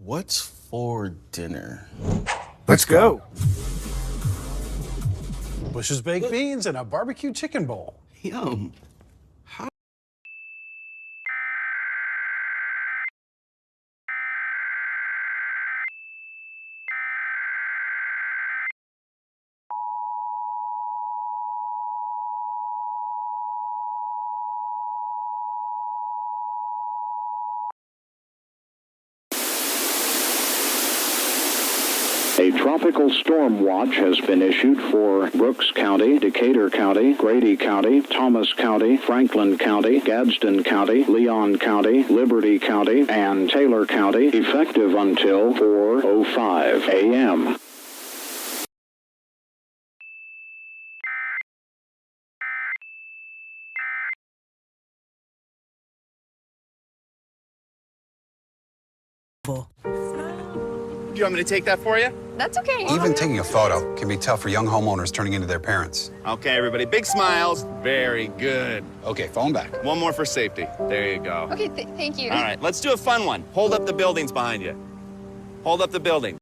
What's for dinner? Let's go. Bush's baked beans and a barbecue chicken bowl. Yum. A tropical storm watch has been issued for Brooks County, Decatur County, Grady County, Thomas County, Franklin County, Gadsden County, Leon County, Liberty County, and Taylor County, effective until 4:05 a.m. Do you want me to take that for you? That's okay. Even taking a photo can be tough for young homeowners turning into their parents. Okay, everybody, big smiles. Very good. Okay, phone back. One more for safety. There you go. Okay, thank you. All right, let's do a fun one. Hold up the buildings behind you. Hold up the building.